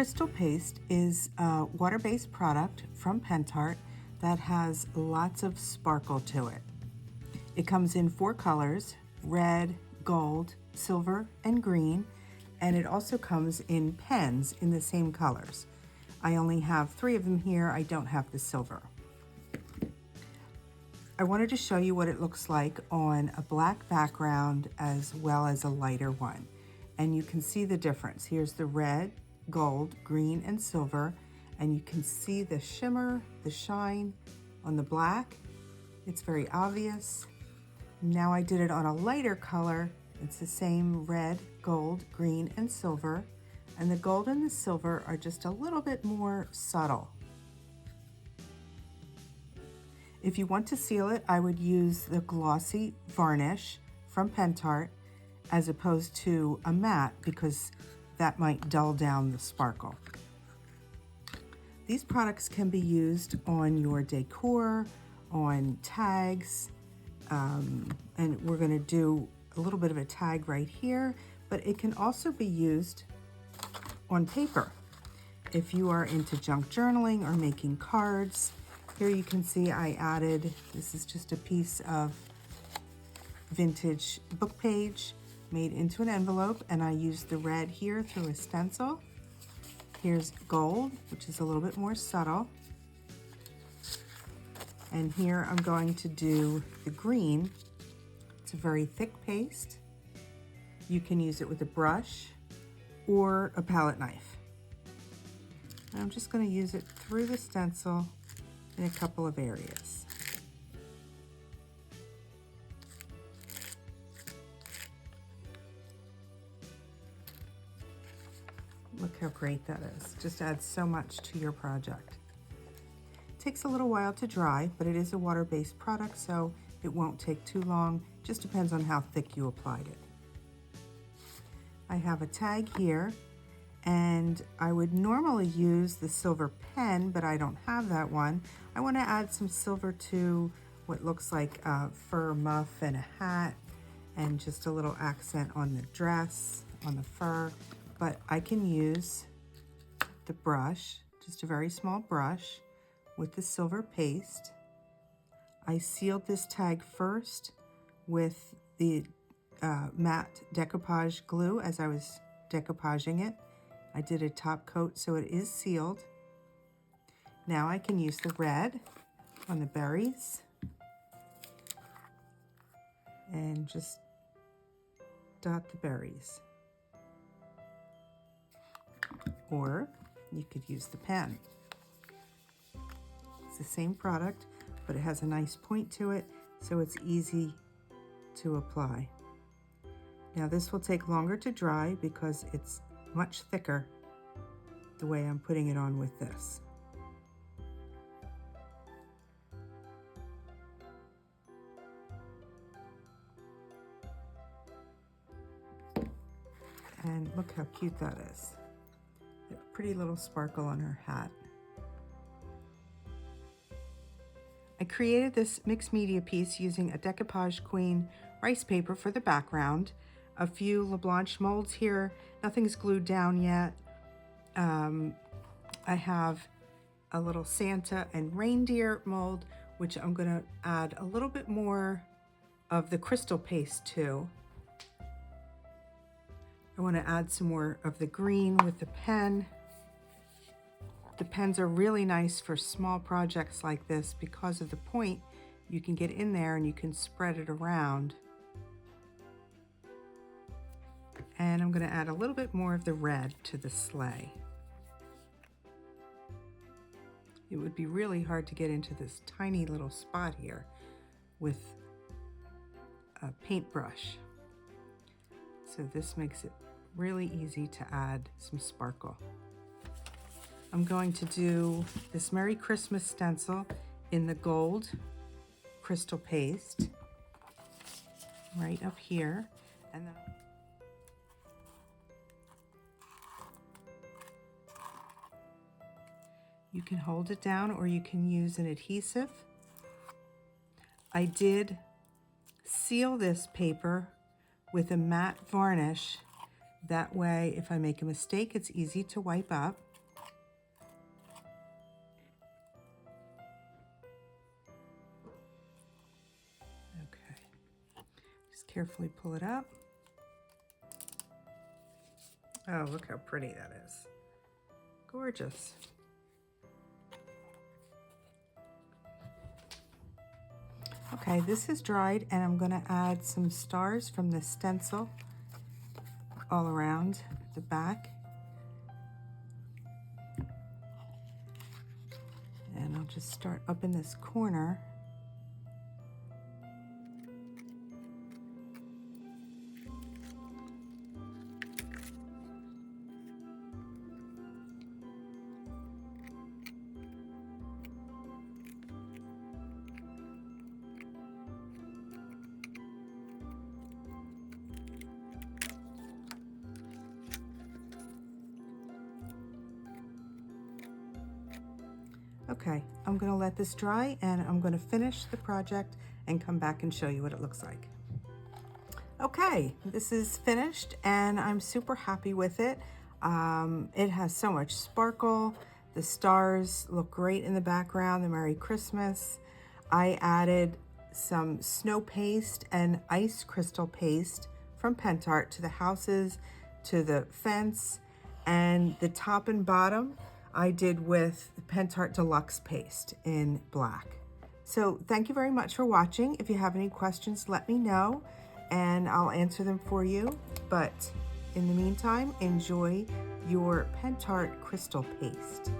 Crystal Paste is a water-based product from Pentart that has lots of sparkle to it. It comes in 4 colors: red, gold, silver, and green, and it also comes in pens in the same colors. I only have 3 of them here. I don't have the silver. I wanted to show you what it looks like on a black background as well as a lighter one. And you can see the difference. Here's the red, gold, green, and silver, and you can see the shimmer, the shine on the black. It's very obvious. Now I did it on a lighter color. It's the same red, gold, green, and silver, and the gold and the silver are just a little bit more subtle. If you want to seal it, I would use the glossy varnish from Pentart as opposed to a matte, because that might dull down the sparkle. These products can be used on your decor, on tags, and we're going to do a little bit of a tag right here, but it can also be used on paper. If you are into junk journaling or making cards, here you can see I added, this is just a piece of vintage book page made into an envelope, and I used the red here through a stencil. Here's gold, which is a little bit more subtle. And here I'm going to do the green. It's a very thick paste. You can use it with a brush or a palette knife. And I'm just going to use it through the stencil in a couple of areas. Look how great that is. Just adds so much to your project. It takes a little while to dry, but it is a water-based product, so it won't take too long. Just depends on how thick you applied it. I have a tag here, and I would normally use the silver pen, but I don't have that one. I want to add some silver to what looks like a fur muff and a hat, and just a little accent on the dress, on the fur. But I can use the brush, just a very small brush, with the silver paste. I sealed this tag first with the matte decoupage glue as I was decoupaging it. I did a top coat so it is sealed. Now I can use the red on the berries and just dot the berries. Or you could use the pen. It's the same product, but it has a nice point to it, so it's easy to apply. Now this will take longer to dry because it's much thicker the way I'm putting it on with this. And look how cute that is. A pretty little sparkle on her hat. I created this mixed media piece using a decoupage queen rice paper for the background, a few LeBlanc molds here. Nothing's glued down yet. I have a little Santa and reindeer mold, which I'm going to add a little bit more of the crystal paste to. I want to add some more of the green with the pen. The pens are really nice for small projects like this because of the point. You can get in there and you can spread it around. And I'm going to add a little bit more of the red to the sleigh. It would be really hard to get into this tiny little spot here with a paintbrush. So this makes it really easy to add some sparkle. I'm going to do this Merry Christmas stencil in the gold crystal paste right up here, and then you can hold it down or you can use an adhesive. I did seal this paper with a matte varnish. That way, if I make a mistake, it's easy to wipe up. Carefully pull it up. Oh, look how pretty that is. Gorgeous. Okay, this is dried, and I'm going to add some stars from the stencil all around the back. And I'll just start up in this corner. Okay, I'm going to let this dry, and I'm going to finish the project and come back and show you what it looks like. Okay, this is finished, and I'm super happy with it. It has so much sparkle. The stars look great in the background, the Merry Christmas. I added some snow paste and ice crystal paste from Pentart to the houses, to the fence, and the top and bottom I did with Pentart Deluxe Paste in black. So thank you very much for watching. If you have any questions, let me know and I'll answer them for you. But in the meantime, enjoy your Pentart Crystal Paste.